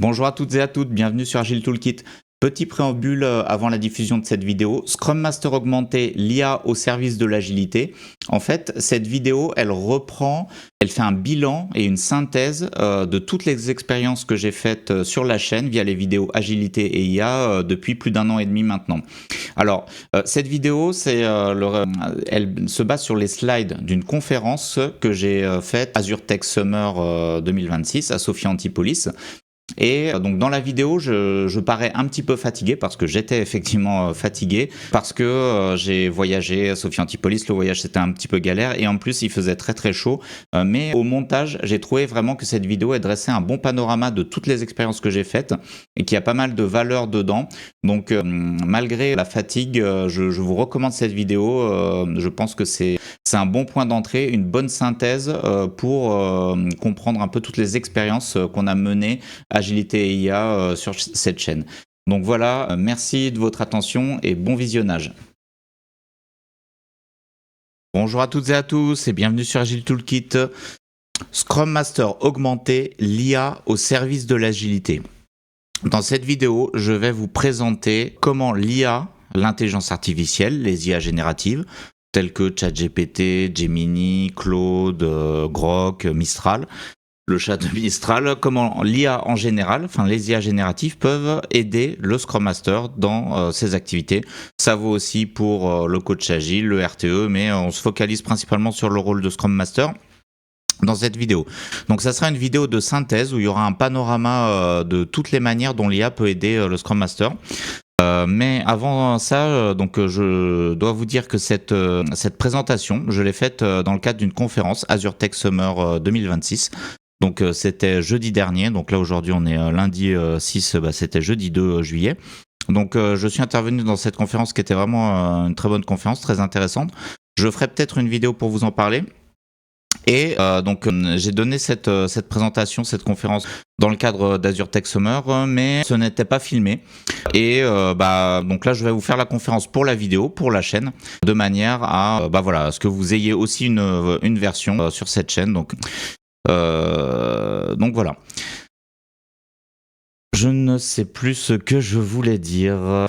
Bonjour à toutes et à toutes, bienvenue sur Agile Toolkit. Petit préambule avant la diffusion de cette vidéo, Scrum Master augmenté, l'IA au service de l'agilité. En fait, cette vidéo, elle fait un bilan et une synthèse de toutes les expériences que j'ai faites sur la chaîne via les vidéos agilité et IA depuis plus d'1 an et demi maintenant. Alors, cette vidéo, elle se base sur les slides d'une conférence que j'ai faite Azure Tech Summer 2026 à Sophia Antipolis. Et donc dans la vidéo, je parais un petit peu fatigué parce que j'étais effectivement fatigué parce que j'ai voyagé à Sophia Antipolis, le voyage c'était un petit peu galère et en plus il faisait très très chaud. Mais au montage, j'ai trouvé vraiment que cette vidéo dressait un bon panorama de toutes les expériences que j'ai faites et qu'il y a pas mal de valeurs dedans. Donc malgré la fatigue, je vous recommande cette vidéo. Je pense que c'est un bon point d'entrée, une bonne synthèse pour comprendre un peu toutes les expériences qu'on a menées Agilité et IA sur cette chaîne. Donc voilà, merci de votre attention et bon visionnage. Bonjour à toutes et à tous et bienvenue sur Agile Toolkit. Scrum Master augmenté, l'IA au service de l'agilité. Dans cette vidéo, je vais vous présenter comment l'IA, l'intelligence artificielle, les IA génératives, telles que ChatGPT, Gemini, Claude, Grok, Mistral, le chat de Mistral, comment l'IA en général, enfin les IA génératives peuvent aider le Scrum Master dans ses activités. Ça vaut aussi pour le coach agile, le RTE, mais on se focalise principalement sur le rôle de Scrum Master dans cette vidéo. Donc ça sera une vidéo de synthèse où il y aura un panorama de toutes les manières dont l'IA peut aider le Scrum Master. Mais avant ça, je dois vous dire que cette présentation, je l'ai faite dans le cadre d'une conférence Azure Tech Summer 2026. Donc c'était jeudi dernier, donc là aujourd'hui on est lundi 6, c'était jeudi 2 juillet. Donc je suis intervenu dans cette conférence qui était vraiment une très bonne conférence, très intéressante. Je ferai peut-être une vidéo pour vous en parler. Et j'ai donné cette présentation, cette conférence dans le cadre d'Azure Tech Summer, mais ce n'était pas filmé. Et donc là, je vais vous faire la conférence pour la vidéo, pour la chaîne, de manière à ce que vous ayez aussi une version sur cette chaîne. Donc voilà. Je ne sais plus ce que je voulais dire.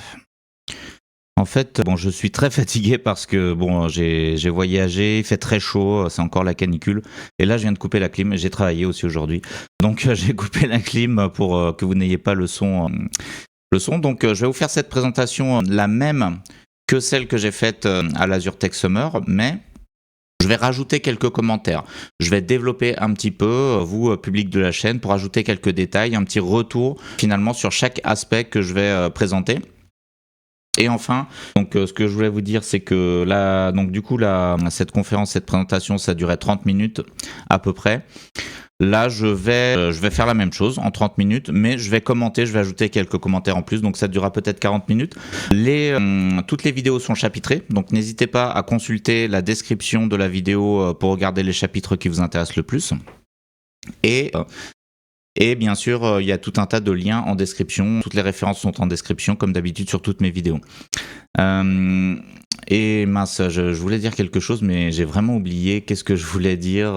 En fait, je suis très fatigué parce que j'ai voyagé, il fait très chaud, c'est encore la canicule. Et là, je viens de couper la clim. J'ai travaillé aussi aujourd'hui, donc j'ai coupé la clim pour que vous n'ayez pas le son. Donc, je vais vous faire cette présentation la même que celle que j'ai faite à l'Azure Tech Summer, mais je vais rajouter quelques commentaires. Je vais développer un petit peu, vous, public de la chaîne, pour ajouter quelques détails, un petit retour finalement sur chaque aspect que je vais présenter. Et enfin, ce que je voulais vous dire, c'est que là, cette conférence, cette présentation, ça durait 30 minutes à peu près. Là, je vais faire la même chose en 30 minutes, mais je vais commenter, je vais ajouter quelques commentaires en plus, donc ça durera peut-être 40 minutes. Toutes les vidéos sont chapitrées, donc n'hésitez pas à consulter la description de la vidéo pour regarder les chapitres qui vous intéressent le plus. Et bien sûr, il y a tout un tas de liens en description. Toutes les références sont en description, comme d'habitude sur toutes mes vidéos. Et mince, je voulais dire quelque chose, mais j'ai vraiment oublié. Qu'est-ce que je voulais dire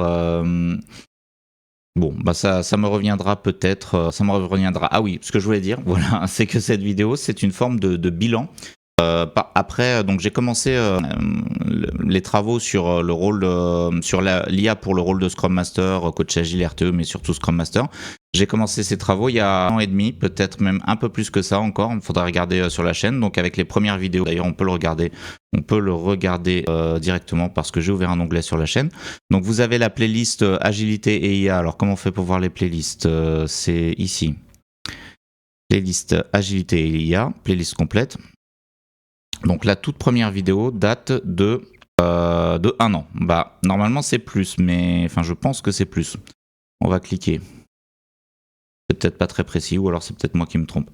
ça me reviendra peut-être. Ça me reviendra. Ah oui, ce que je voulais dire, voilà, c'est que cette vidéo, c'est une forme de bilan. Après, j'ai commencé les travaux sur le rôle, sur l'IA pour le rôle de Scrum Master, coach agile, RTE, mais surtout Scrum Master. J'ai commencé ces travaux il y a 1 an et demi, peut-être même un peu plus que ça encore. Il faudra regarder sur la chaîne. Donc avec les premières vidéos, d'ailleurs, on peut le regarder directement parce que j'ai ouvert un onglet sur la chaîne. Donc vous avez la playlist agilité et IA. Alors comment on fait pour voir les playlists C'est ici. Playlist agilité et IA, playlist complète. Donc la toute première vidéo date de 1 an. Normalement c'est plus, mais je pense que c'est plus. On va cliquer. C'est peut-être pas très précis, ou alors c'est peut-être moi qui me trompe.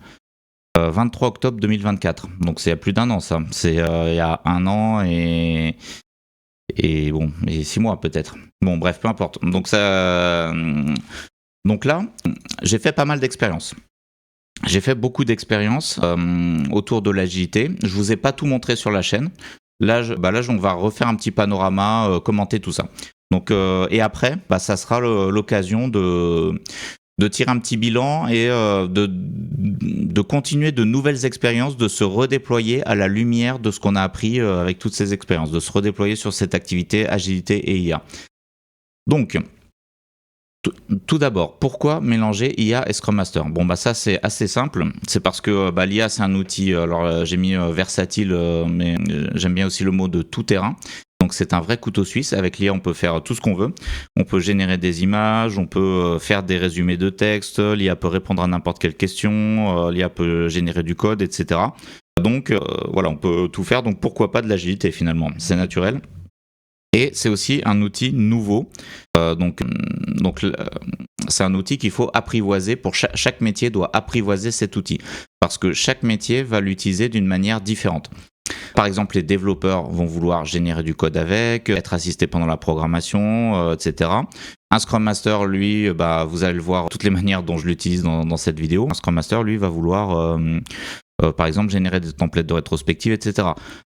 23 octobre 2024. Donc c'est il y a plus d'1 an ça. C'est il y a 1 an et 6 mois peut-être. Bon bref, peu importe. Donc là, j'ai fait pas mal d'expériences. J'ai fait beaucoup d'expériences autour de l'agilité. Je vous ai pas tout montré sur la chaîne. Là, on va refaire un petit panorama, commenter tout ça. Donc, et après, ça sera l'occasion de de tirer un petit bilan et de continuer de nouvelles expériences, de se redéployer à la lumière de ce qu'on a appris avec toutes ces expériences, de se redéployer sur cette activité agilité et IA. Donc, tout d'abord, pourquoi mélanger IA et Scrum Master? Bon, bah ça c'est assez simple. C'est parce que l'IA c'est un outil. Alors j'ai mis versatile, mais j'aime bien aussi le mot de tout terrain. Donc c'est un vrai couteau suisse. Avec l'IA, on peut faire tout ce qu'on veut. On peut générer des images, on peut faire des résumés de texte. L'IA peut répondre à n'importe quelle question. L'IA peut générer du code, etc. Donc voilà, on peut tout faire. Donc pourquoi pas de l'agilité finalement? C'est naturel. Et c'est aussi un outil nouveau. Donc c'est un outil qu'il faut apprivoiser. Pour chaque métier doit apprivoiser cet outil. Parce que chaque métier va l'utiliser d'une manière différente. Par exemple, les développeurs vont vouloir générer du code avec, être assistés pendant la programmation, etc. Un Scrum Master, lui, vous allez le voir, toutes les manières dont je l'utilise dans cette vidéo. Un Scrum Master, lui, va vouloir, par exemple, générer des templates de rétrospective, etc.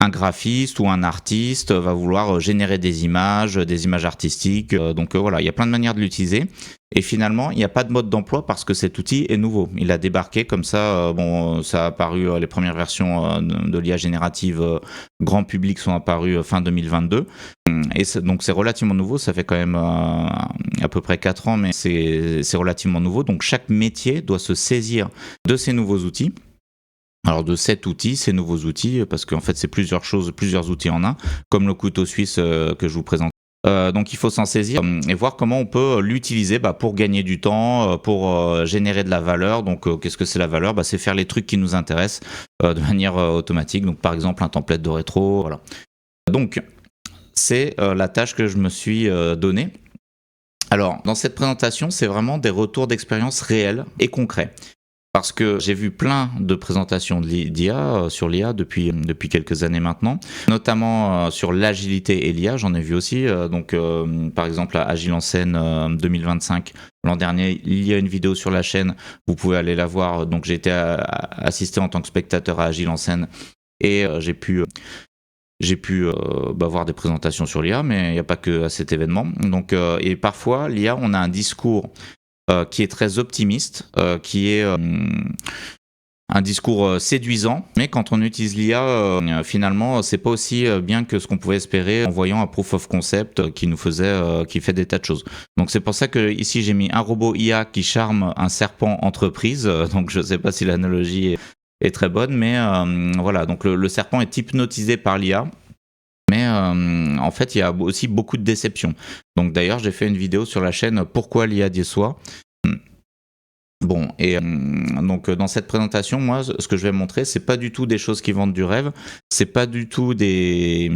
Un graphiste ou un artiste va vouloir générer des images artistiques. Donc voilà, il y a plein de manières de l'utiliser. Et finalement, il n'y a pas de mode d'emploi parce que cet outil est nouveau. Il a débarqué comme ça. Ça a apparu, les premières versions de l'IA générative grand public sont apparues fin 2022. Et donc c'est relativement nouveau. Ça fait quand même à peu près 4 ans, mais c'est relativement nouveau. Donc chaque métier doit se saisir de ces nouveaux outils. Alors de cet outil, ces nouveaux outils, parce qu'en fait c'est plusieurs choses, plusieurs outils en un, comme le couteau suisse que je vous présente. Donc il faut s'en saisir et voir comment on peut l'utiliser pour gagner du temps, pour générer de la valeur. Donc qu'est-ce que c'est la valeur? C'est faire les trucs qui nous intéressent de manière automatique. Donc par exemple un template de rétro. Voilà. Donc c'est la tâche que je me suis donnée. Alors dans cette présentation, c'est vraiment des retours d'expérience réels et concrets. Parce que j'ai vu plein de présentations d'IA sur l'IA depuis quelques années maintenant, notamment sur l'agilité et l'IA, j'en ai vu aussi. Par exemple, à Agile en scène 2025, l'an dernier, il y a une vidéo sur la chaîne, vous pouvez aller la voir. Donc j'ai été assisté en tant que spectateur à Agile en scène et j'ai pu voir des présentations sur l'IA, mais il n'y a pas que à cet événement. Donc, et parfois, l'IA, on a un discours qui est très optimiste, qui est un discours séduisant, mais quand on utilise l'IA, finalement, c'est pas aussi bien que ce qu'on pouvait espérer en voyant un proof of concept qui fait des tas de choses. Donc c'est pour ça que ici j'ai mis un robot IA qui charme un serpent entreprise. Donc je sais pas si l'analogie est très bonne, mais voilà. Donc le serpent est hypnotisé par l'IA. Mais en fait, il y a aussi beaucoup de déceptions. Donc d'ailleurs, j'ai fait une vidéo sur la chaîne Pourquoi l'IA déçoit. Bon, et donc dans cette présentation, moi, ce que je vais montrer, c'est pas du tout des choses qui vendent du rêve, c'est pas du tout des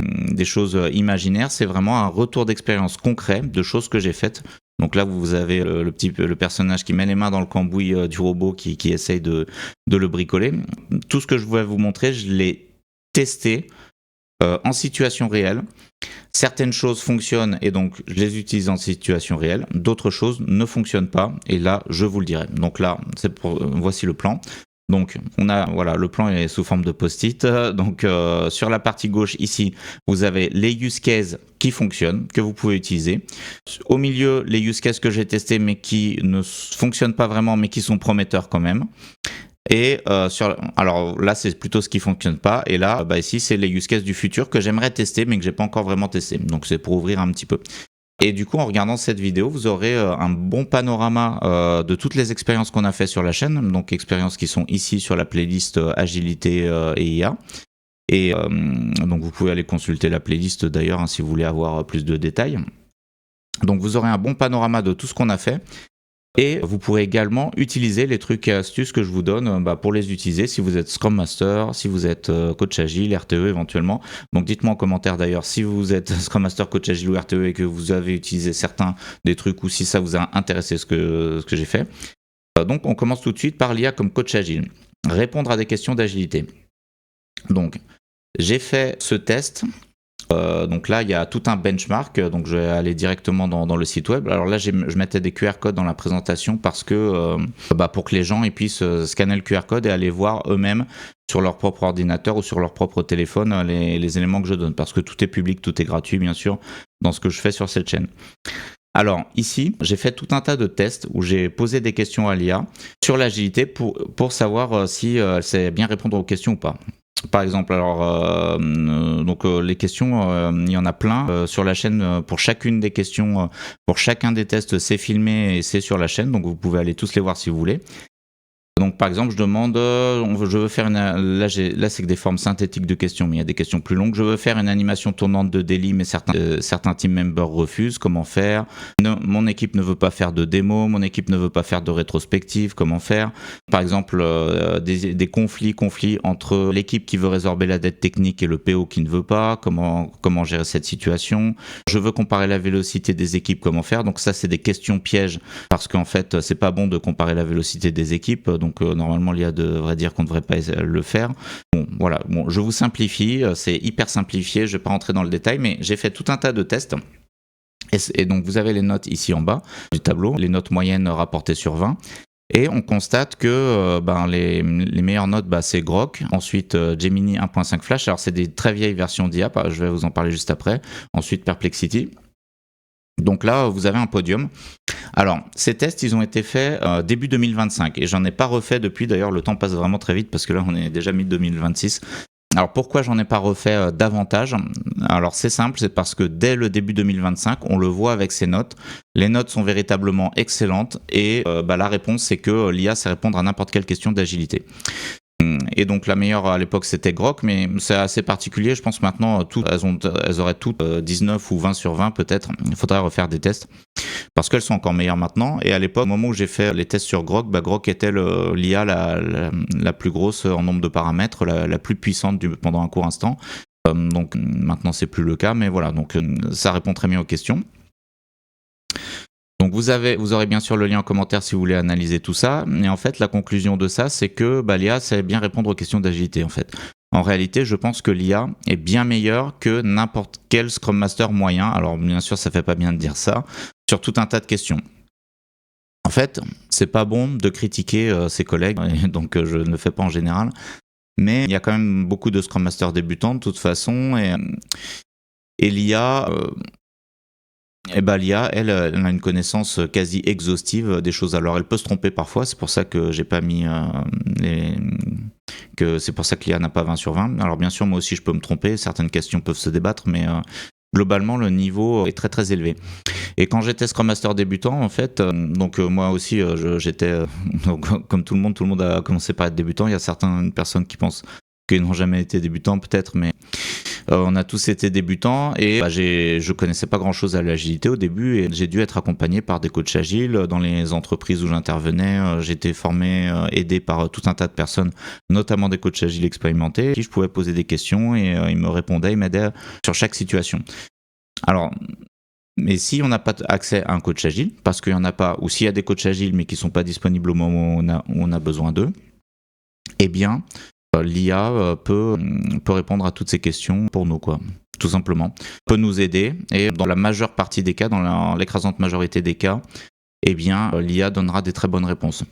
choses imaginaires, c'est vraiment un retour d'expérience concret de choses que j'ai faites. Donc là, vous avez le personnage qui met les mains dans le cambouis du robot qui essaye de le bricoler. Tout ce que je vais vous montrer, je l'ai testé en situation réelle. Certaines choses fonctionnent et donc je les utilise en situation réelle. D'autres choses ne fonctionnent pas et là, je vous le dirai. Donc là, voici le plan. Donc le plan est sous forme de post-it. Donc sur la partie gauche ici, vous avez les use cases qui fonctionnent, que vous pouvez utiliser. Au milieu, les use cases que j'ai testés mais qui ne fonctionnent pas vraiment mais qui sont prometteurs quand même. Et alors là c'est plutôt ce qui fonctionne pas, et là ici c'est les use cases du futur que j'aimerais tester mais que j'ai pas encore vraiment testé, donc c'est pour ouvrir un petit peu. Et du coup en regardant cette vidéo vous aurez un bon panorama de toutes les expériences qu'on a fait sur la chaîne, donc expériences qui sont ici sur la playlist agilité et IA. Et donc vous pouvez aller consulter la playlist d'ailleurs si vous voulez avoir plus de détails. Donc vous aurez un bon panorama de tout ce qu'on a fait. Et vous pourrez également utiliser les trucs et astuces que je vous donne pour les utiliser si vous êtes Scrum Master, si vous êtes coach agile, RTE éventuellement. Donc dites-moi en commentaire d'ailleurs si vous êtes Scrum Master, coach agile ou RTE et que vous avez utilisé certains des trucs ou si ça vous a intéressé ce que j'ai fait. Donc on commence tout de suite par l'IA comme coach agile. Répondre à des questions d'agilité. Donc j'ai fait ce test. Donc là il y a tout un benchmark, donc je vais aller directement dans le site web. Alors là je mettais des QR codes dans la présentation parce que pour que les gens ils puissent scanner le QR code et aller voir eux-mêmes sur leur propre ordinateur ou sur leur propre téléphone les éléments que je donne, parce que tout est public, tout est gratuit bien sûr dans ce que je fais sur cette chaîne. Alors ici, j'ai fait tout un tas de tests où j'ai posé des questions à l'IA sur l'agilité pour savoir si elle sait bien répondre aux questions ou pas. Par exemple, alors les questions, il y en a plein sur la chaîne. Pour chacune des questions, pour chacun des tests, c'est filmé et c'est sur la chaîne, donc vous pouvez aller tous les voir si vous voulez. Donc par exemple, je demande, je veux faire là c'est que des formes synthétiques de questions, mais il y a des questions plus longues. Je veux faire une animation tournante de daily, mais certains team members refusent. Comment faire? Mon équipe ne veut pas faire de démo, mon équipe ne veut pas faire de rétrospective. Comment faire? Par exemple, des conflits entre l'équipe qui veut résorber la dette technique et le PO qui ne veut pas. Comment gérer cette situation? Je veux comparer la vélocité des équipes. Comment faire? Donc ça, c'est des questions pièges parce qu'en fait, c'est pas bon de comparer la vélocité des équipes. Donc normalement l'IA devrait dire qu'on ne devrait pas le faire. Bon, voilà, je vous simplifie, c'est hyper simplifié, je ne vais pas rentrer dans le détail, mais j'ai fait tout un tas de tests. Et donc vous avez les notes ici en bas du tableau, les notes moyennes rapportées sur 20. Et on constate que les meilleures notes, c'est Grok, ensuite Gemini 1.5 Flash, alors c'est des très vieilles versions d'IA, je vais vous en parler juste après, ensuite Perplexity. Donc là, vous avez un podium. Alors, ces tests, ils ont été faits début 2025 et j'en ai pas refait depuis. D'ailleurs, le temps passe vraiment très vite parce que là, on est déjà mi-2026. Alors, pourquoi j'en ai pas refait davantage? Alors, c'est simple, c'est parce que dès le début 2025, on le voit avec ces notes. Les notes sont véritablement excellentes et la réponse, c'est que l'IA sait répondre à n'importe quelle question d'agilité. Et donc la meilleure à l'époque c'était Grok, mais c'est assez particulier. Je pense maintenant elles auraient toutes 19 ou 20 sur 20 peut-être. Il faudrait refaire des tests parce qu'elles sont encore meilleures maintenant. Et à l'époque, au moment où j'ai fait les tests sur Grok, Grok était l'IA la plus grosse en nombre de paramètres, la plus puissante pendant un court instant. Donc maintenant c'est plus le cas, mais voilà, donc ça répond très bien aux questions. Donc vous aurez bien sûr le lien en commentaire si vous voulez analyser tout ça. Et en fait, la conclusion de ça, c'est que l'IA sait bien répondre aux questions d'agilité en fait. En réalité, je pense que l'IA est bien meilleure que n'importe quel Scrum Master moyen. Alors bien sûr, ça fait pas bien de dire ça, sur tout un tas de questions. En fait, c'est pas bon de critiquer ses collègues, donc je ne le fais pas en général. Mais il y a quand même beaucoup de Scrum Masters débutants de toute façon, et l'IA... l'IA, elle a une connaissance quasi exhaustive des choses. Alors, elle peut se tromper parfois, c'est pour ça que j'ai pas mis c'est pour ça que l'IA n'a pas 20 sur 20. Alors, bien sûr, moi aussi, je peux me tromper, certaines questions peuvent se débattre, mais globalement, le niveau est très très élevé. Et quand j'étais Scrum Master débutant, en fait, moi aussi, j'étais, comme tout le monde a commencé par être débutant. Il y a certaines personnes qui pensent qu'ils n'ont jamais été débutants, peut-être, mais on a tous été débutants et je connaissais pas grand-chose à l'agilité au début et j'ai dû être accompagné par des coachs agiles dans les entreprises où j'intervenais. J'étais formé, aidé par tout un tas de personnes, notamment des coachs agiles expérimentés, qui je pouvais poser des questions et ils me répondaient, ils m'aidaient sur chaque situation. Alors, mais si on n'a pas accès à un coach agile, parce qu'il n'y en a pas, ou s'il y a des coachs agiles mais qui ne sont pas disponibles au moment où on a besoin d'eux, eh bien, l'IA peut répondre à toutes ces questions pour nous, quoi. Tout simplement. Peut nous aider et dans la majeure partie des cas, dans l'écrasante majorité des cas, eh bien, l'IA donnera des très bonnes réponses.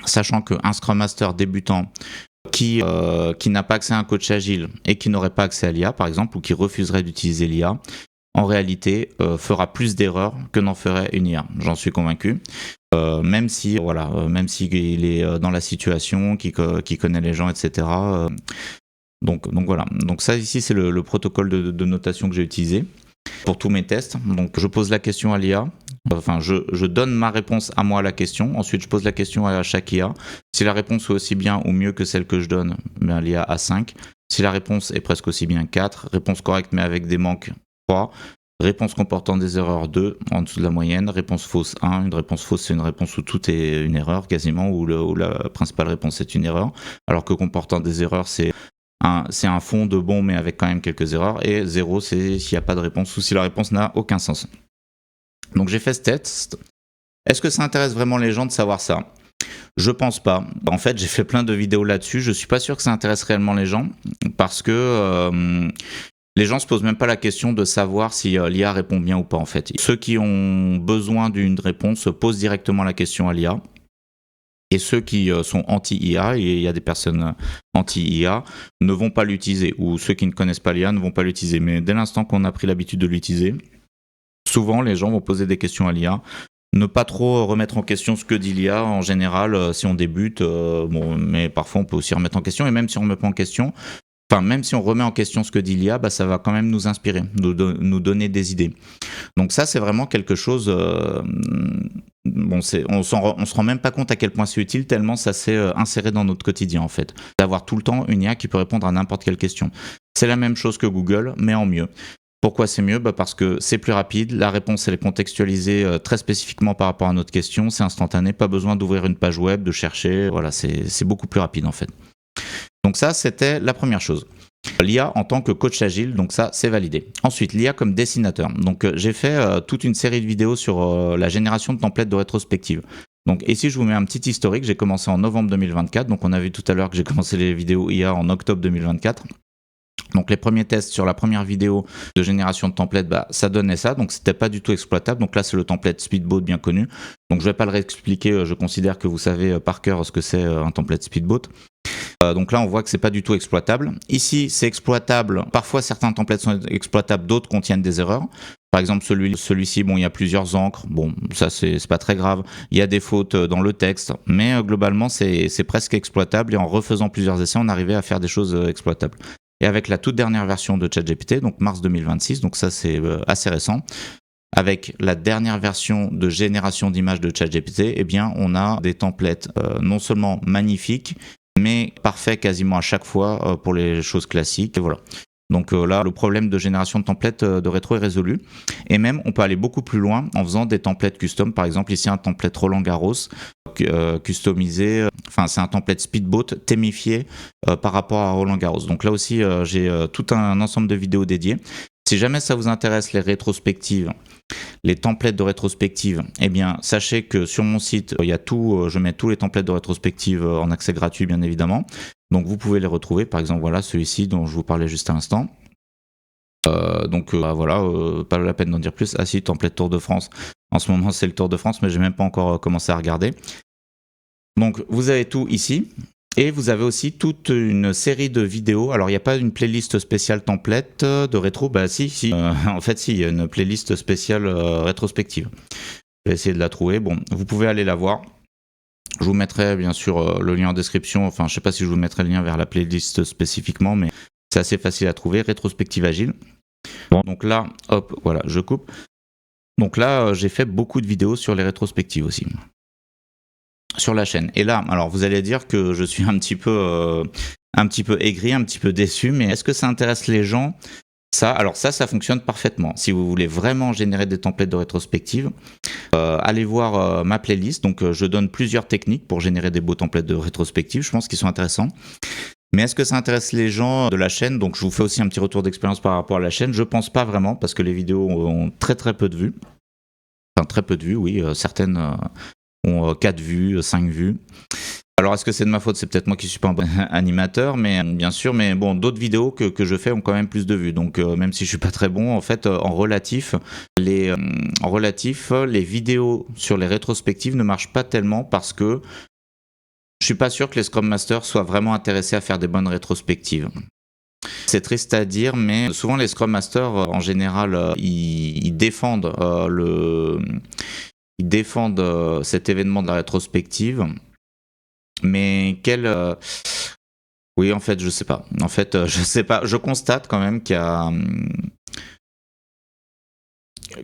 Sachant qu'un Scrum Master débutant qui n'a pas accès à un coach agile et qui n'aurait pas accès à l'IA, par exemple, ou qui refuserait d'utiliser l'IA, en réalité, fera plus d'erreurs que n'en ferait une IA. J'en suis convaincu. Même si il est dans la situation, qui connaît les gens, etc. Donc voilà. Donc ça ici, c'est le protocole de notation que j'ai utilisé pour tous mes tests. Donc je pose la question à l'IA. Enfin, je donne ma réponse à moi à la question. Ensuite, je pose la question à chaque IA. Si la réponse est aussi bien ou mieux que celle que je donne, l'IA a 5. Si la réponse est presque aussi bien, 4. Réponse correcte mais avec des manques, 3. Réponse comportant des erreurs, 2, en dessous de la moyenne. Réponse fausse, 1. Une réponse fausse, c'est une réponse où tout est une erreur, quasiment, où la principale réponse est une erreur. Alors que comportant des erreurs, c'est un fond de bon, mais avec quand même quelques erreurs. Et 0, c'est s'il n'y a pas de réponse ou si la réponse n'a aucun sens. Donc j'ai fait ce test. Est-ce que ça intéresse vraiment les gens de savoir ça ? Je pense pas. En fait, j'ai fait plein de vidéos là-dessus. Je suis pas sûr que ça intéresse réellement les gens parce que les gens se posent même pas la question de savoir si l'IA répond bien ou pas, en fait. Ceux qui ont besoin d'une réponse posent directement la question à l'IA. Et ceux qui sont anti-IA, et il y a des personnes anti-IA, ne vont pas l'utiliser. Ou ceux qui ne connaissent pas l'IA ne vont pas l'utiliser. Mais dès l'instant qu'on a pris l'habitude de l'utiliser, souvent les gens vont poser des questions à l'IA. Ne pas trop remettre en question ce que dit l'IA en général si on débute, mais parfois on peut aussi remettre en question, et même si on remet pas en question, enfin même si on remet en question ce que dit l'IA, bah, ça va quand même nous inspirer, nous donner des idées. Donc ça c'est vraiment quelque chose, on se rend même pas compte à quel point c'est utile tellement ça s'est inséré dans notre quotidien en fait, d'avoir tout le temps une IA qui peut répondre à n'importe quelle question. C'est la même chose que Google mais en mieux. Pourquoi c'est mieux ? Parce que c'est plus rapide, la réponse elle est contextualisée très spécifiquement par rapport à notre question, c'est instantané, pas besoin d'ouvrir une page web, de chercher, voilà, c'est beaucoup plus rapide en fait. Donc ça, c'était la première chose. L'IA en tant que coach agile, donc ça, c'est validé. Ensuite, l'IA comme dessinateur. Donc j'ai fait toute une série de vidéos sur la génération de templates de rétrospective. Donc ici, je vous mets un petit historique, j'ai commencé en novembre 2024, donc on a vu tout à l'heure que j'ai commencé les vidéos IA en octobre 2024. Donc les premiers tests sur la première vidéo de génération de templates, bah, ça donnait ça, donc c'était pas du tout exploitable. Donc là c'est le template Speedboat bien connu, donc je vais pas le réexpliquer, je considère que vous savez par cœur ce que c'est un template Speedboat. Donc là on voit que c'est pas du tout exploitable. Ici c'est exploitable, parfois certains templates sont exploitables, d'autres contiennent des erreurs. Par exemple celui-ci, bon il y a plusieurs encres, bon ça c'est pas très grave, il y a des fautes dans le texte, mais globalement c'est presque exploitable, et en refaisant plusieurs essais on arrivait à faire des choses exploitables. Et avec la toute dernière version de ChatGPT, donc mars 2026, donc ça c'est assez récent, avec la dernière version de génération d'images de ChatGPT, eh bien on a des templates non seulement magnifiques, mais parfaits quasiment à chaque fois pour les choses classiques. Et voilà. Donc là, le problème de génération de templates de rétro est résolu. Et même, on peut aller beaucoup plus loin en faisant des templates custom. Par exemple, ici, un template Roland Garros customisé. Enfin, c'est un template Speedboat thémifié par rapport à Roland Garros. Donc là aussi, j'ai tout un ensemble de vidéos dédiées. Si jamais ça vous intéresse, les rétrospectives, les templates de rétrospective, eh bien, sachez que sur mon site, il y a tout, je mets tous les templates de rétrospective en accès gratuit, bien évidemment. Donc, vous pouvez les retrouver. Par exemple, voilà, celui-ci dont je vous parlais juste à l'instant. Voilà, pas la peine d'en dire plus. Ah si, template Tour de France. En ce moment, c'est le Tour de France, mais j'ai même pas encore commencé à regarder. Donc, vous avez tout ici. Et vous avez aussi toute une série de vidéos. Alors, il n'y a pas une playlist spéciale template de rétro. Bah si. En fait, si, il y a une playlist spéciale rétrospective. Je vais essayer de la trouver. Bon, vous pouvez aller la voir. Je vous mettrai bien sûr le lien en description. Enfin, je ne sais pas si je vous mettrai le lien vers la playlist spécifiquement, mais c'est assez facile à trouver. Rétrospective agile. Bon, donc là, hop, voilà, je coupe. Donc là, j'ai fait beaucoup de vidéos sur les rétrospectives aussi. Sur la chaîne. Et là, alors vous allez dire que je suis un petit peu aigri, un petit peu déçu, mais est-ce que ça intéresse les gens ? Alors ça fonctionne parfaitement. Si vous voulez vraiment générer des templates de rétrospective, allez voir ma playlist. Donc je donne plusieurs techniques pour générer des beaux templates de rétrospective. Je pense qu'ils sont intéressants. Mais est-ce que ça intéresse les gens de la chaîne ? Donc je vous fais aussi un petit retour d'expérience par rapport à la chaîne. Je pense pas vraiment, parce que les vidéos ont très très peu de vues. Enfin très peu de vues, oui. Certaines ont 4 vues, 5 vues. Alors est-ce que c'est de ma faute ? C'est peut-être moi qui suis pas un bon animateur, mais bien sûr, mais bon, d'autres vidéos que je fais ont quand même plus de vues. Donc même si je suis pas très bon, en fait, en relatif, les vidéos sur les rétrospectives ne marchent pas tellement, parce que je suis pas sûr que les Scrum Masters soient vraiment intéressés à faire des bonnes rétrospectives. C'est triste à dire, mais souvent les Scrum Masters, en général, ils défendent cet événement de la rétrospective. Mais oui, en fait, je sais pas. En fait, je sais pas. Je constate quand même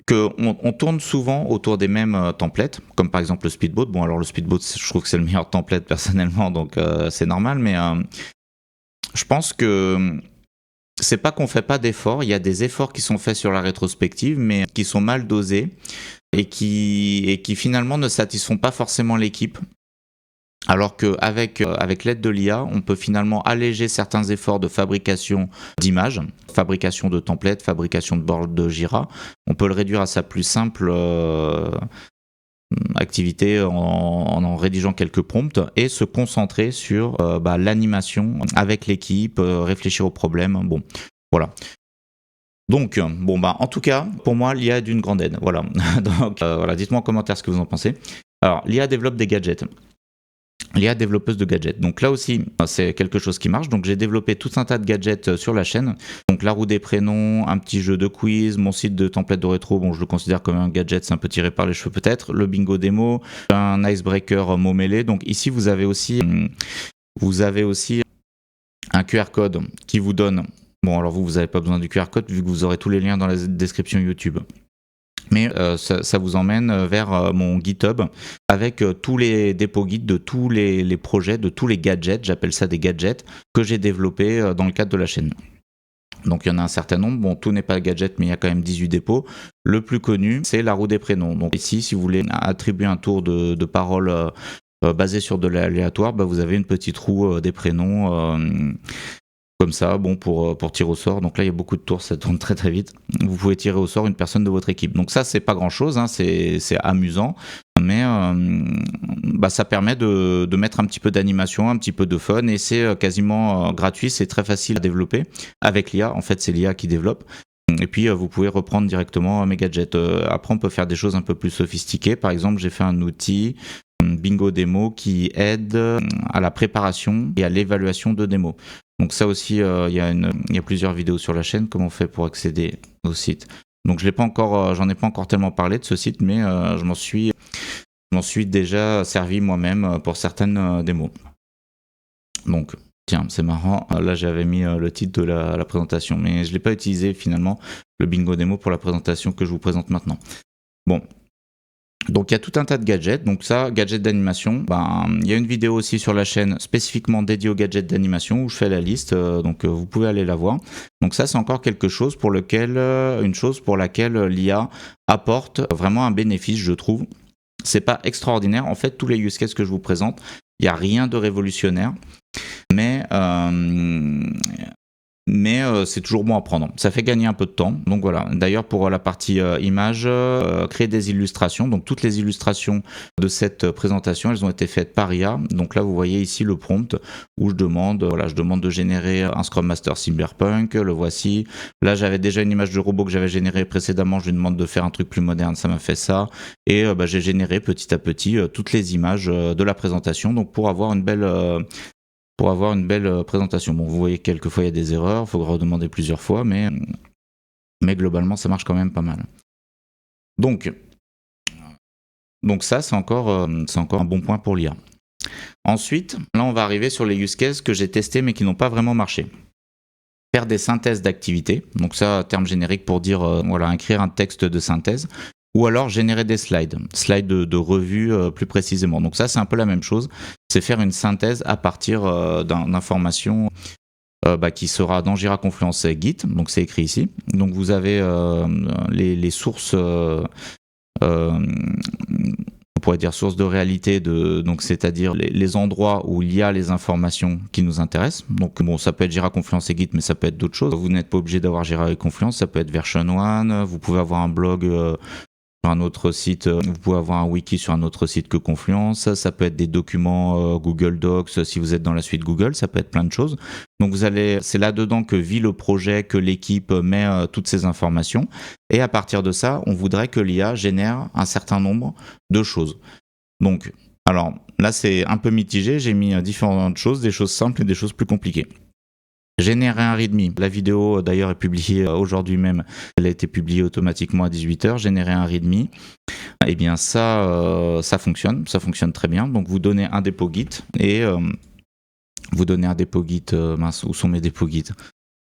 qu'on tourne souvent autour des mêmes templates, comme par exemple le Speedboat. Bon, alors le Speedboat, je trouve que c'est le meilleur template personnellement, donc c'est normal. Mais je pense que c'est pas qu'on fait pas d'efforts. Il y a des efforts qui sont faits sur la rétrospective, mais qui sont mal dosés et qui finalement ne satisfont pas forcément l'équipe. Alors qu'avec l'aide de l'IA, on peut finalement alléger certains efforts de fabrication d'images, fabrication de templates, fabrication de boards de Jira. On peut le réduire à sa plus simple activité en rédigeant quelques prompts, et se concentrer sur l'animation avec l'équipe, réfléchir aux problèmes. Bon, voilà. Donc, en tout cas, pour moi, l'IA est d'une grande aide. Voilà. Donc, voilà, dites-moi en commentaire ce que vous en pensez. Alors, l'IA développe des gadgets. L'IA développeuse de gadgets. Donc là aussi, c'est quelque chose qui marche. Donc j'ai développé tout un tas de gadgets sur la chaîne. Donc la roue des prénoms, un petit jeu de quiz, mon site de template de rétro, bon je le considère comme un gadget, c'est un peu tiré par les cheveux peut-être, le bingo démo, un icebreaker mot mêlé. Donc ici vous avez aussi un QR code qui vous donne, bon alors vous n'avez pas besoin du QR code vu que vous aurez tous les liens dans la description YouTube. Mais ça vous emmène vers mon GitHub avec tous les dépôts guides de tous les projets, de tous les gadgets, j'appelle ça des gadgets, que j'ai développés dans le cadre de la chaîne. Donc il y en a un certain nombre, bon tout n'est pas gadget mais il y a quand même 18 dépôts. Le plus connu c'est la roue des prénoms. Donc ici si vous voulez attribuer un tour de parole basé sur de l'aléatoire, vous avez une petite roue des prénoms comme ça, bon pour tirer au sort. Donc là il y a beaucoup de tours, ça tourne très très vite. Vous pouvez tirer au sort une personne de votre équipe. Donc ça c'est pas grand chose, hein, c'est amusant, mais ça permet de mettre un petit peu d'animation, un petit peu de fun, et c'est quasiment gratuit, c'est très facile à développer avec l'IA. En fait c'est l'IA qui développe. Et puis vous pouvez reprendre directement mes gadgets. Après on peut faire des choses un peu plus sophistiquées. Par exemple j'ai fait un outil bingo démo qui aide à la préparation et à l'évaluation de démos. Donc ça aussi, il y a plusieurs vidéos sur la chaîne, comment on fait pour accéder au site. Donc j'en ai pas encore tellement parlé de ce site, mais je m'en suis déjà servi moi-même pour certaines démos. Donc tiens, c'est marrant, là j'avais mis le titre de la présentation, mais je ne l'ai pas utilisé finalement, le bingo démo, pour la présentation que je vous présente maintenant. Bon. Donc il y a tout un tas de gadgets, donc ça, gadgets d'animation, il y a une vidéo aussi sur la chaîne spécifiquement dédiée aux gadgets d'animation où je fais la liste, donc vous pouvez aller la voir. Donc ça c'est encore quelque chose une chose pour laquelle l'IA apporte vraiment un bénéfice, je trouve. C'est pas extraordinaire, en fait tous les use cases que je vous présente, il n'y a rien de révolutionnaire, mais c'est toujours bon à prendre. Ça fait gagner un peu de temps. Donc voilà. D'ailleurs, pour la partie image, créer des illustrations. Donc toutes les illustrations de cette présentation, elles ont été faites par IA. Donc là, vous voyez ici le prompt où je demande de générer un Scrum Master Cyberpunk. Le voici. Là, j'avais déjà une image de robot que j'avais générée précédemment. Je lui demande de faire un truc plus moderne. Ça m'a fait ça. Et j'ai généré petit à petit toutes les images de la présentation. Donc pour avoir une belle présentation. Bon, vous voyez, quelquefois il y a des erreurs, il faut redemander plusieurs fois, mais globalement ça marche quand même pas mal. Donc ça c'est encore un bon point pour l'IA. Ensuite, là on va arriver sur les use cases que j'ai testés mais qui n'ont pas vraiment marché. Faire des synthèses d'activités, donc ça terme générique pour dire écrire un texte de synthèse. Ou alors générer des slides de revue plus précisément. Donc ça c'est un peu la même chose, c'est faire une synthèse à partir d'informations qui sera dans Jira Confluence Git, donc c'est écrit ici. Donc vous avez les sources, on pourrait dire sources de réalité, donc c'est-à-dire les endroits où il y a les informations qui nous intéressent. Donc bon, ça peut être Jira Confluence et Git, mais ça peut être d'autres choses. Vous n'êtes pas obligé d'avoir Jira et Confluence, ça peut être Version 1, vous pouvez avoir un blog sur un autre site, vous pouvez avoir un wiki sur un autre site que Confluence, ça peut être des documents Google Docs si vous êtes dans la suite Google, ça peut être plein de choses. Donc c'est là-dedans que vit le projet, que l'équipe met toutes ces informations, et à partir de ça, on voudrait que l'IA génère un certain nombre de choses. Donc, alors là c'est un peu mitigé, j'ai mis différentes choses, des choses simples et des choses plus compliquées. Générer un README. La vidéo d'ailleurs est publiée aujourd'hui même. Elle a été publiée automatiquement à 18h. Générer un README. Eh bien ça fonctionne très bien. Donc vous donnez un dépôt Git et où sont mes dépôts Git?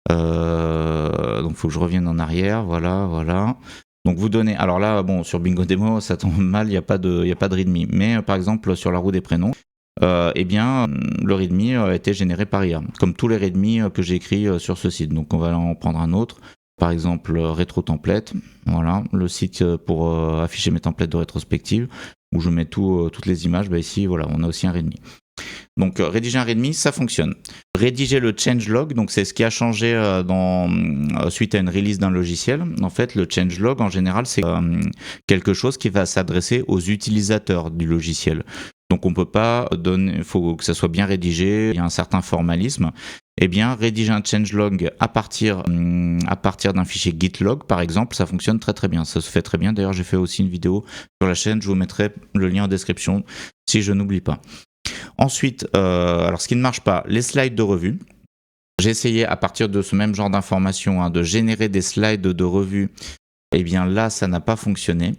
Donc il faut que je revienne en arrière. Voilà. Donc vous donnez. Alors là, bon, sur Bingo Démo, ça tombe mal. Il n'y a pas de README. Mais par exemple sur la roue des prénoms. Le README a été généré par IA, comme tous les README que j'ai écrits sur ce site. Donc on va en prendre un autre, par exemple Retro Template, voilà, le site pour afficher mes templates de rétrospective, où je mets toutes les images. Ici, voilà, on a aussi un README. Donc rédiger un README, ça fonctionne. Rédiger le changelog, donc c'est ce qui a changé suite à une release d'un logiciel. En fait, le changelog, en général, c'est quelque chose qui va s'adresser aux utilisateurs du logiciel. Donc on peut pas il faut que ça soit bien rédigé, il y a un certain formalisme. Eh bien, rédiger un changelog à partir d'un fichier gitlog, par exemple, ça fonctionne très très bien, ça se fait très bien. D'ailleurs, j'ai fait aussi une vidéo sur la chaîne, je vous mettrai le lien en description si je n'oublie pas. Ensuite, alors ce qui ne marche pas, les slides de revue. J'ai essayé à partir de ce même genre d'informations de générer des slides de revue. Eh bien là, ça n'a pas fonctionné.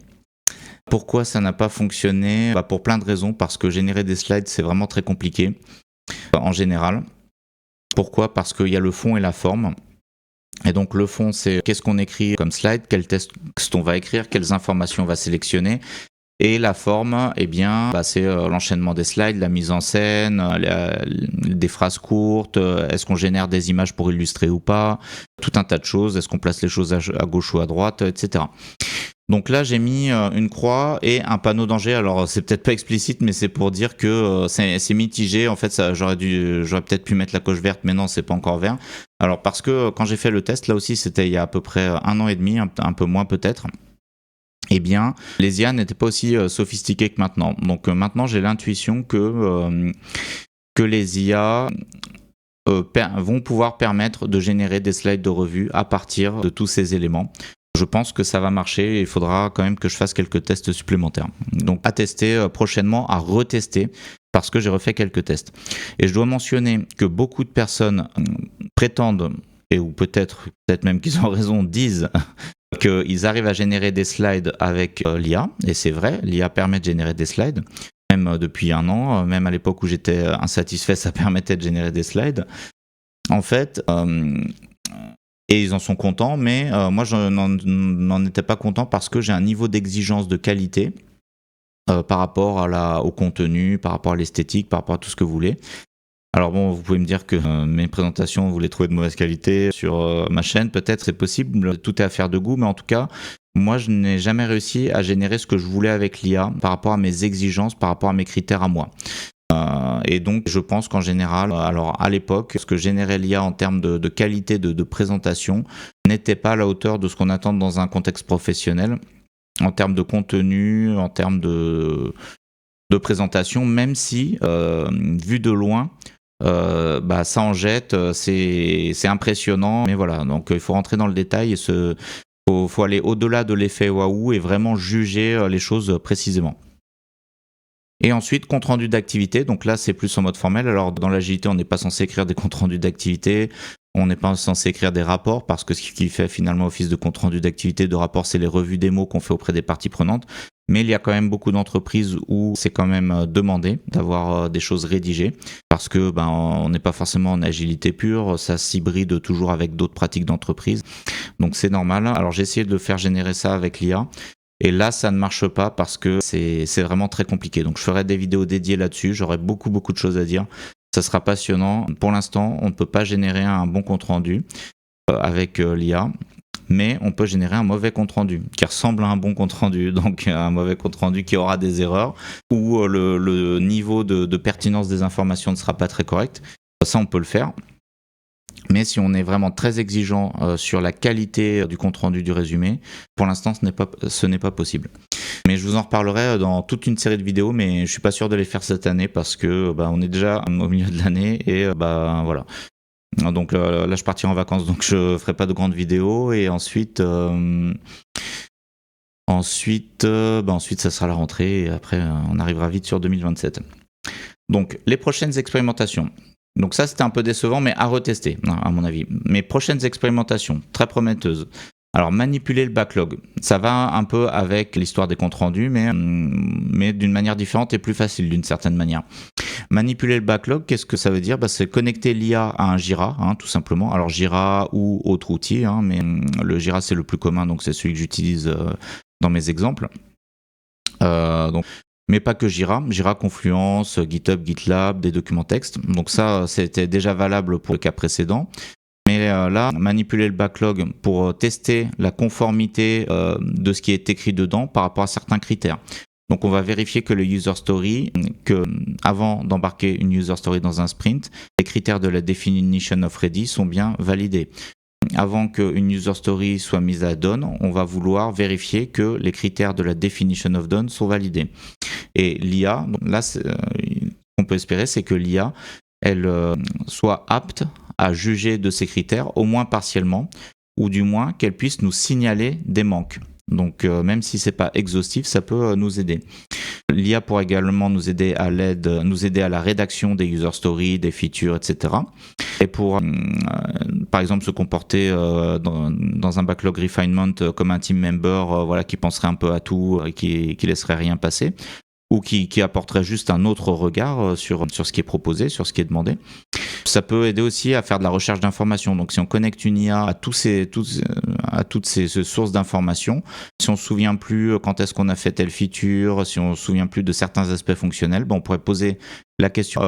Pourquoi ça n'a pas fonctionné ? Pour plein de raisons, parce que générer des slides, c'est vraiment très compliqué en général. Pourquoi ? Parce qu'il y a le fond et la forme. Et donc le fond, c'est qu'est-ce qu'on écrit comme slide, quel texte on va écrire, quelles informations on va sélectionner. Et la forme, eh bien, c'est l'enchaînement des slides, la mise en scène, des phrases courtes, est-ce qu'on génère des images pour illustrer ou pas, tout un tas de choses, est-ce qu'on place les choses à gauche ou à droite, etc. Donc là, j'ai mis une croix et un panneau danger. Alors, c'est peut-être pas explicite, mais c'est pour dire que c'est mitigé. En fait, j'aurais peut-être pu mettre la coche verte, mais non, c'est pas encore vert. Alors, parce que quand j'ai fait le test, là aussi, c'était il y a à peu près 1 an et demi, un peu moins peut-être. Eh bien, les IA n'étaient pas aussi sophistiquées que maintenant. Donc maintenant, j'ai l'intuition que les IA vont pouvoir permettre de générer des slides de revue à partir de tous ces éléments. Je pense que ça va marcher et il faudra quand même que je fasse quelques tests supplémentaires. Donc à tester prochainement, à retester, parce que j'ai refait quelques tests. Et je dois mentionner que beaucoup de personnes prétendent, ou peut-être même qu'ils ont raison, disent qu'ils arrivent à générer des slides avec l'IA, et c'est vrai, l'IA permet de générer des slides, même depuis 1 an, même à l'époque où j'étais insatisfait, ça permettait de générer des slides. En fait, et ils en sont contents, mais moi je n'en étais pas content parce que j'ai un niveau d'exigence de qualité par rapport au contenu, par rapport à l'esthétique, par rapport à tout ce que vous voulez. Alors bon, vous pouvez me dire que mes présentations, vous les trouvez de mauvaise qualité sur ma chaîne, peut-être c'est possible, tout est affaire de goût, mais en tout cas, moi je n'ai jamais réussi à générer ce que je voulais avec l'IA par rapport à mes exigences, par rapport à mes critères à moi. Et donc je pense qu'en général, alors à l'époque, ce que générait l'IA en termes de qualité de présentation n'était pas à la hauteur de ce qu'on attend dans un contexte professionnel, en termes de contenu, en termes de présentation, même si, vu de loin, ça en jette, c'est impressionnant, mais voilà, donc il faut rentrer dans le détail et faut aller au-delà de l'effet waouh et vraiment juger les choses précisément. Et ensuite, compte rendu d'activité, donc là c'est plus en mode formel. Alors dans l'agilité, on n'est pas censé écrire des comptes rendus d'activité, on n'est pas censé écrire des rapports, parce que ce qui fait finalement office de compte rendu d'activité, de rapport, c'est les revues démos qu'on fait auprès des parties prenantes. Mais il y a quand même beaucoup d'entreprises où c'est quand même demandé d'avoir des choses rédigées, parce que on n'est pas forcément en agilité pure, ça s'hybride toujours avec d'autres pratiques d'entreprise, donc c'est normal. Alors j'ai essayé de faire générer ça avec l'IA, et là ça ne marche pas parce que c'est vraiment très compliqué. Donc je ferai des vidéos dédiées là-dessus, j'aurai beaucoup de choses à dire, ça sera passionnant. Pour l'instant, on ne peut pas générer un bon compte rendu avec l'IA, mais on peut générer un mauvais compte rendu qui ressemble à un bon compte rendu, donc un mauvais compte rendu qui aura des erreurs, où le niveau de pertinence des informations ne sera pas très correct. Ça, on peut le faire. Mais si on est vraiment très exigeant sur la qualité du compte rendu du résumé, pour l'instant ce n'est pas possible. Mais je vous en reparlerai dans toute une série de vidéos, mais je suis pas sûr de les faire cette année parce que on est déjà au milieu de l'année et voilà. Donc là je partirai en vacances, donc je ferai pas de grandes vidéos, et ensuite ça sera la rentrée, et après on arrivera vite sur 2027. Donc les prochaines expérimentations. Donc ça c'était un peu décevant, mais à retester à mon avis. Mes prochaines expérimentations, très prometteuses. Alors manipuler le backlog, ça va un peu avec l'histoire des comptes rendus, mais d'une manière différente et plus facile d'une certaine manière. Manipuler le backlog, qu'est-ce que ça veut dire ? C'est connecter l'IA à un Jira, tout simplement. Alors Jira ou autre outil, mais le Jira c'est le plus commun, donc c'est celui que j'utilise dans mes exemples. Mais pas que Jira, Confluence, GitHub, GitLab, des documents textes. Donc ça, c'était déjà valable pour le cas précédent. Mais là, manipuler le backlog pour tester la conformité de ce qui est écrit dedans par rapport à certains critères. Donc on va vérifier que le user story, que avant d'embarquer une user story dans un sprint, les critères de la definition of ready sont bien validés. Avant qu'une user story soit mise à done, on va vouloir vérifier que les critères de la definition of done sont validés. Et l'IA, là, ce qu'on peut espérer, c'est que l'IA, elle soit apte à juger de ces critères, au moins partiellement, ou du moins qu'elle puisse nous signaler des manques. Donc même si c'est pas exhaustif, ça peut nous aider. L'IA pourra également nous aider à la rédaction des user stories, des features, etc. Et pour, par exemple, se comporter dans un backlog refinement comme un team member, qui penserait un peu à tout et qui laisserait rien passer, ou qui apporterait juste un autre regard sur ce qui est proposé, sur ce qui est demandé. Ça peut aider aussi à faire de la recherche d'informations. Donc si on connecte une IA à toutes ces sources d'informations, si on se souvient plus quand est-ce qu'on a fait telle feature, si on se souvient plus de certains aspects fonctionnels, on pourrait poser la question,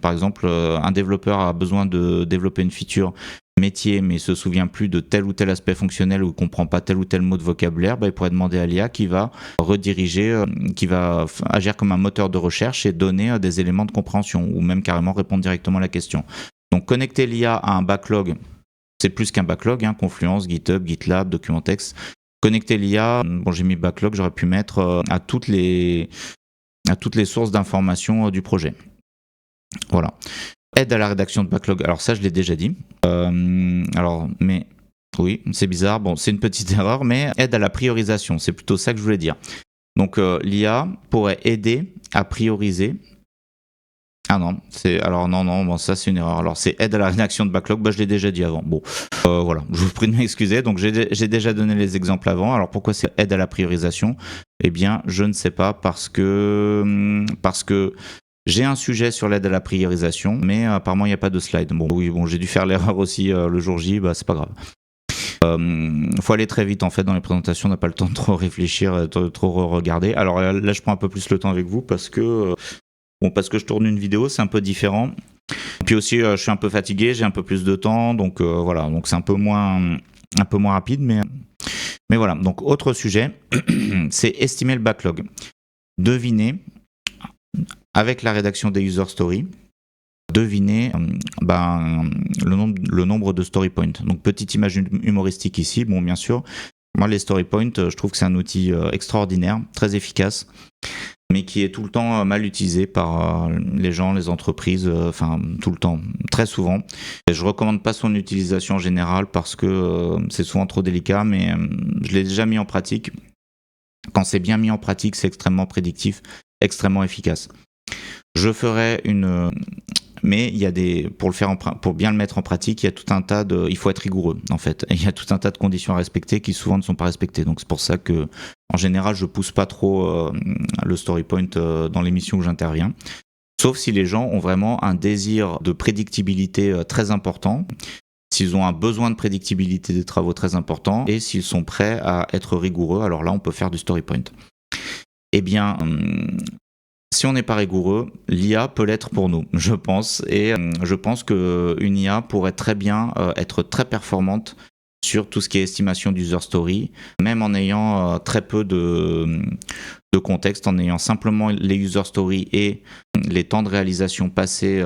par exemple, un développeur a besoin de développer une feature métier mais se souvient plus de tel ou tel aspect fonctionnel ou comprend pas tel ou tel mot de vocabulaire, il pourrait demander à l'IA qui va rediriger, qui va agir comme un moteur de recherche et donner des éléments de compréhension ou même carrément répondre directement à la question. Donc connecter l'IA à un backlog, c'est plus qu'un backlog, Confluence, GitHub, GitLab, Documentext. Connecter l'IA, j'ai mis backlog, j'aurais pu mettre à toutes les sources d'informations du projet. Voilà. Aide à la rédaction de backlog, alors ça je l'ai déjà dit. Mais oui, c'est bizarre, c'est une petite erreur, mais aide à la priorisation, c'est plutôt ça que je voulais dire. Donc l'IA pourrait aider à prioriser. Ah non, ça c'est une erreur. Alors c'est aide à la rédaction de backlog, je l'ai déjà dit avant. Voilà, je vous prie de m'excuser. Donc j'ai déjà donné les exemples avant. Alors pourquoi c'est aide à la priorisation ? Eh bien, je ne sais pas parce que j'ai un sujet sur l'aide à la priorisation, mais apparemment il n'y a pas de slide. J'ai dû faire l'erreur aussi le jour J, c'est pas grave. Faut aller très vite en fait dans les présentations, on n'a pas le temps de trop réfléchir, de trop regarder. Alors là je prends un peu plus le temps avec vous parce que je tourne une vidéo, c'est un peu différent. Puis aussi je suis un peu fatigué, j'ai un peu plus de temps, donc voilà, donc c'est un peu moins rapide, mais voilà. Donc autre sujet, c'est estimer le backlog. Devinez, avec la rédaction des user stories, devinez le nombre de story points. Donc petite image humoristique ici, bien sûr. Moi les story points, je trouve que c'est un outil extraordinaire, très efficace, mais qui est tout le temps mal utilisé par les gens, les entreprises, tout le temps, très souvent. Et je recommande pas son utilisation en général parce que c'est souvent trop délicat, mais je l'ai déjà mis en pratique. Quand c'est bien mis en pratique, c'est extrêmement prédictif, extrêmement efficace. Je ferai mais il y a pour bien le mettre en pratique, il y a tout un tas il faut être rigoureux en fait. Il y a tout un tas de conditions à respecter qui souvent ne sont pas respectées. Donc c'est pour ça que, en général, je pousse pas trop le story point dans l'émission où j'interviens. Sauf si les gens ont vraiment un désir de prédictibilité très important, s'ils ont un besoin de prédictibilité des travaux très important et s'ils sont prêts à être rigoureux. Alors là, on peut faire du story point. Eh bien, si on n'est pas rigoureux, l'IA peut l'être pour nous, je pense. Et je pense qu'une IA pourrait très bien être très performante sur tout ce qui est estimation d'user story, même en ayant très peu de contexte, en ayant simplement les user stories et les temps de réalisation passés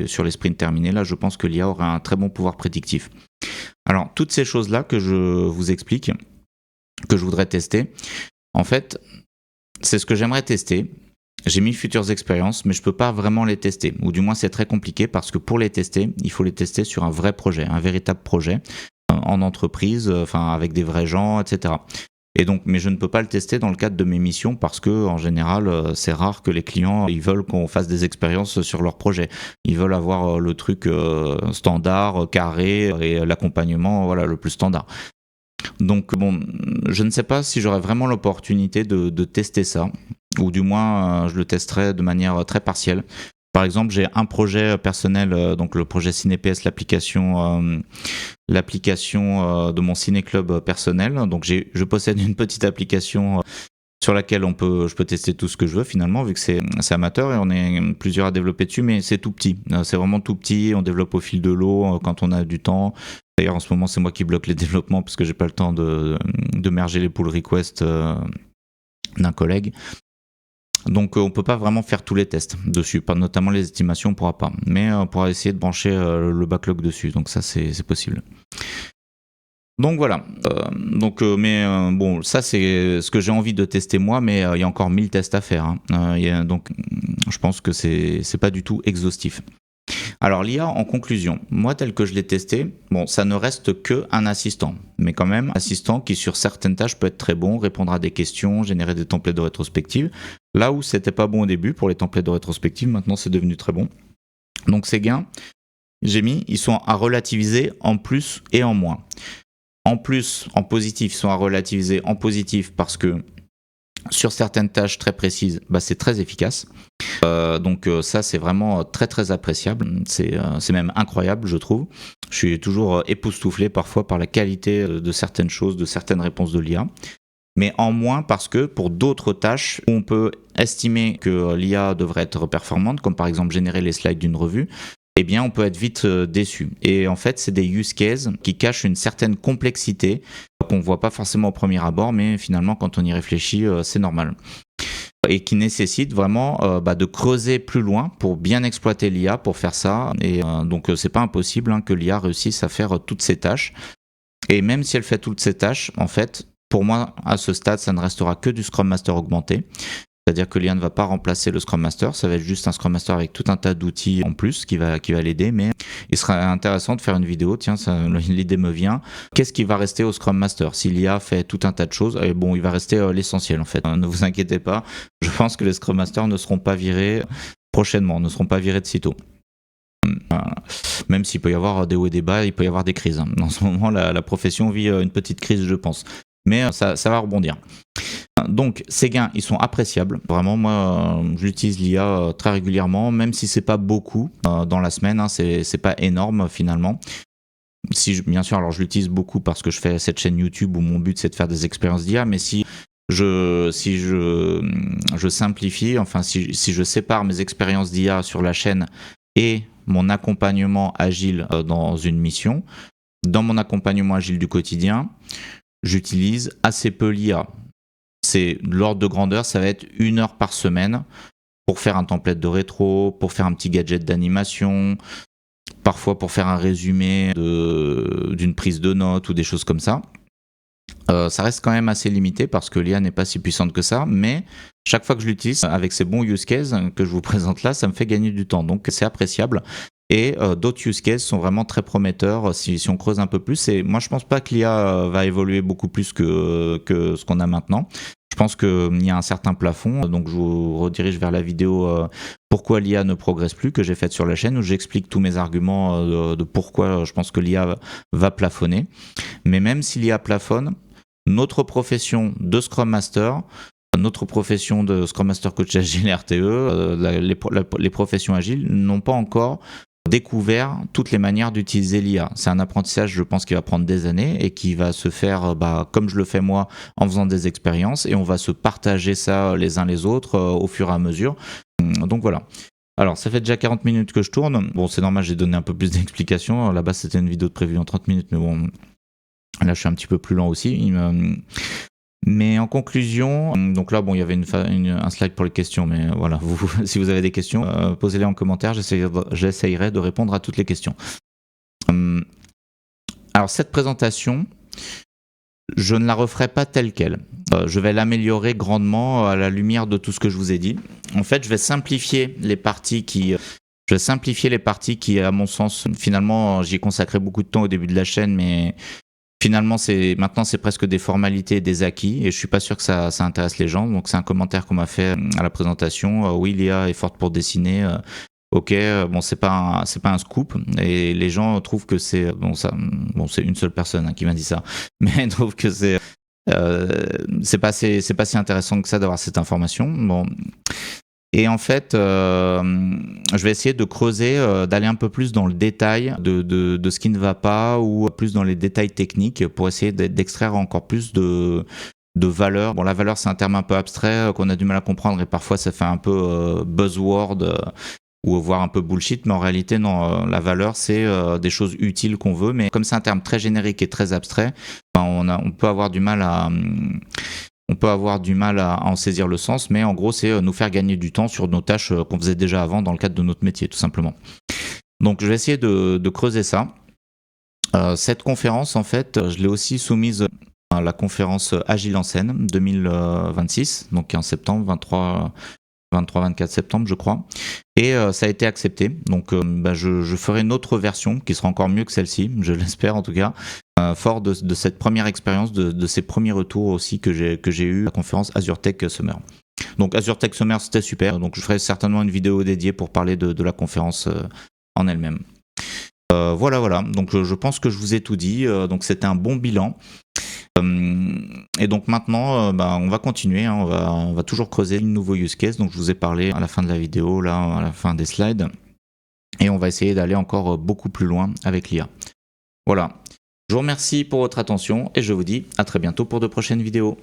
sur les sprints terminés. Là, je pense que l'IA aura un très bon pouvoir prédictif. Alors, toutes ces choses-là que je vous explique, que je voudrais tester, en fait, c'est ce que j'aimerais tester. J'ai mis Futures Expériences, mais je ne peux pas vraiment les tester. Ou du moins, c'est très compliqué parce que pour les tester, il faut les tester sur un vrai projet, un véritable projet, en entreprise, avec des vrais gens, etc. Et donc, mais je ne peux pas le tester dans le cadre de mes missions parce que, en général, c'est rare que les clients ils veulent qu'on fasse des expériences sur leur projet. Ils veulent avoir le truc standard, carré et l'accompagnement, le plus standard. Donc je ne sais pas si j'aurai vraiment l'opportunité de tester ça, ou du moins je le testerai de manière très partielle. Par exemple, j'ai un projet personnel, donc le projet CinéPS, l'application de mon ciné-club personnel. Donc je possède une petite application sur laquelle je peux tester tout ce que je veux finalement, vu que c'est amateur et on est plusieurs à développer dessus, mais c'est tout petit. C'est vraiment tout petit, on développe au fil de l'eau quand on a du temps. D'ailleurs, en ce moment, c'est moi qui bloque les développements parce que j'ai pas le temps de merger les pull requests d'un collègue. Donc, on peut pas vraiment faire tous les tests dessus, notamment les estimations, on pourra pas. Mais on pourra essayer de brancher le backlog dessus. Donc ça, c'est possible. Donc voilà. Ça c'est ce que j'ai envie de tester moi, mais il y a encore 1000 tests à faire. Donc, je pense que c'est pas du tout exhaustif. Alors l'IA, en conclusion, moi tel que je l'ai testé, bon, ça ne reste que un assistant, mais quand même un assistant qui sur certaines tâches peut être très bon, répondre à des questions, générer des templates de rétrospective. Là où c'était pas bon au début pour les templates de rétrospective, maintenant c'est devenu très bon. Donc ces gains, j'ai mis, ils sont à relativiser en plus et en moins. En plus, en positif, ils sont à relativiser en positif parce que sur certaines tâches très précises, c'est très efficace. Donc ça, c'est vraiment très très appréciable. C'est même incroyable, je trouve. Je suis toujours époustouflé parfois par la qualité de certaines choses, de certaines réponses de l'IA. Mais en moins parce que pour d'autres tâches où on peut estimer que l'IA devrait être performante, comme par exemple générer les slides d'une revue, eh bien on peut être vite déçu. Et en fait, c'est des use cases qui cachent une certaine complexité qu'on ne voit pas forcément au premier abord, mais finalement quand on y réfléchit, c'est normal. Et qui nécessite vraiment de creuser plus loin pour bien exploiter l'IA pour faire ça. Et donc c'est pas impossible que l'IA réussisse à faire toutes ces tâches. Et même si elle fait toutes ces tâches, en fait, pour moi, à ce stade, ça ne restera que du Scrum Master augmenté. C'est-à-dire que l'IA ne va pas remplacer le Scrum Master, ça va être juste un Scrum Master avec tout un tas d'outils en plus qui va l'aider, mais il sera intéressant de faire une vidéo, tiens, l'idée me vient, qu'est-ce qui va rester au Scrum Master? Si l'IA fait tout un tas de choses, il va rester l'essentiel en fait, ne vous inquiétez pas, je pense que les Scrum Masters ne seront pas virés prochainement, ne seront pas virés de sitôt. Même s'il peut y avoir des hauts et des bas, il peut y avoir des crises. En ce moment, la profession vit une petite crise, je pense. Mais ça va rebondir. Donc ces gains, ils sont appréciables. Vraiment, moi, j'utilise l'IA très régulièrement, même si c'est pas beaucoup dans la semaine. C'est pas énorme finalement. Bien sûr, alors je l'utilise beaucoup parce que je fais cette chaîne YouTube où mon but c'est de faire des expériences d'IA. Mais si je simplifie, enfin si je sépare mes expériences d'IA sur la chaîne et mon accompagnement agile dans une mission, dans mon accompagnement agile du quotidien, j'utilise assez peu l'IA. C'est l'ordre de grandeur, ça va être 1 heure par semaine pour faire un template de rétro, pour faire un petit gadget d'animation, parfois pour faire un résumé d'une prise de notes ou des choses comme ça. Ça reste quand même assez limité parce que l'IA n'est pas si puissante que ça, mais chaque fois que je l'utilise avec ces bons use cases que je vous présente là, ça me fait gagner du temps, donc c'est appréciable. Et d'autres use cases sont vraiment très prometteurs si on creuse un peu plus. Et moi, je pense pas que l'IA va évoluer beaucoup plus que ce qu'on a maintenant. Je pense qu'il y a un certain plafond, donc je vous redirige vers la vidéo pourquoi l'IA ne progresse plus que j'ai faite sur la chaîne où j'explique tous mes arguments de pourquoi je pense que l'IA va plafonner. Mais même si l'IA plafonne, notre profession de Scrum Master, notre profession de Scrum Master Coach Agile RTE, les professions agiles n'ont pas encore découvert toutes les manières d'utiliser l'IA. C'est un apprentissage, je pense, qui va prendre des années et qui va se faire comme je le fais moi en faisant des expériences et on va se partager ça les uns les autres au fur et à mesure. Donc voilà. Alors, ça fait déjà 40 minutes que je tourne. Bon, c'est normal, j'ai donné un peu plus d'explications. Là-bas, c'était une vidéo de prévue en 30 minutes, mais bon, là, je suis un petit peu plus lent aussi. Mais en conclusion, donc là, bon, il y avait un slide pour les questions, mais voilà, si vous avez des questions, posez-les en commentaire, j'essayerai de répondre à toutes les questions. Alors, cette présentation, je ne la referai pas telle qu'elle. Je vais l'améliorer grandement à la lumière de tout ce que je vous ai dit. En fait, je vais simplifier les parties qui, à mon sens, finalement, j'y ai consacré beaucoup de temps au début de la chaîne, mais finalement, maintenant, c'est presque des formalités, des acquis, et je suis pas sûr que ça intéresse les gens. Donc, c'est un commentaire qu'on m'a fait à la présentation. Oui, l'IA est forte pour dessiner. Ok, bon, c'est pas un scoop, et les gens trouvent que c'est c'est une seule personne qui m'a dit ça, mais ils trouvent que c'est pas si intéressant que ça d'avoir cette information. Bon. Et en fait, je vais essayer de creuser, d'aller un peu plus dans le détail de ce qui ne va pas ou plus dans les détails techniques pour essayer d'extraire encore plus de valeur. Bon, la valeur, c'est un terme un peu abstrait qu'on a du mal à comprendre et parfois ça fait un peu buzzword ou voire un peu bullshit, mais en réalité, non, la valeur, c'est des choses utiles qu'on veut, mais comme c'est un terme très générique et très abstrait, on peut avoir du mal à en saisir le sens, mais en gros, c'est nous faire gagner du temps sur nos tâches qu'on faisait déjà avant dans le cadre de notre métier, tout simplement. Donc, je vais essayer de creuser ça. Cette conférence, en fait, je l'ai aussi soumise à la conférence Agile en scène 2026, donc en septembre, 23-24 septembre, je crois. Et ça a été accepté. Donc, je ferai une autre version qui sera encore mieux que celle-ci, je l'espère en tout cas. Fort de cette première expérience, de ces premiers retours aussi que j'ai eu à la conférence Azure Tech Summer. Donc Azure Tech Summer, c'était super. Donc je ferai certainement une vidéo dédiée pour parler de la conférence en elle-même. Voilà. Donc je pense que je vous ai tout dit. Donc c'était un bon bilan. Et donc maintenant, on va continuer. Hein. On va toujours creuser une nouveau use case. Donc je vous ai parlé à la fin de la vidéo, là, à la fin des slides. Et on va essayer d'aller encore beaucoup plus loin avec l'IA. Voilà. Je vous remercie pour votre attention et je vous dis à très bientôt pour de prochaines vidéos.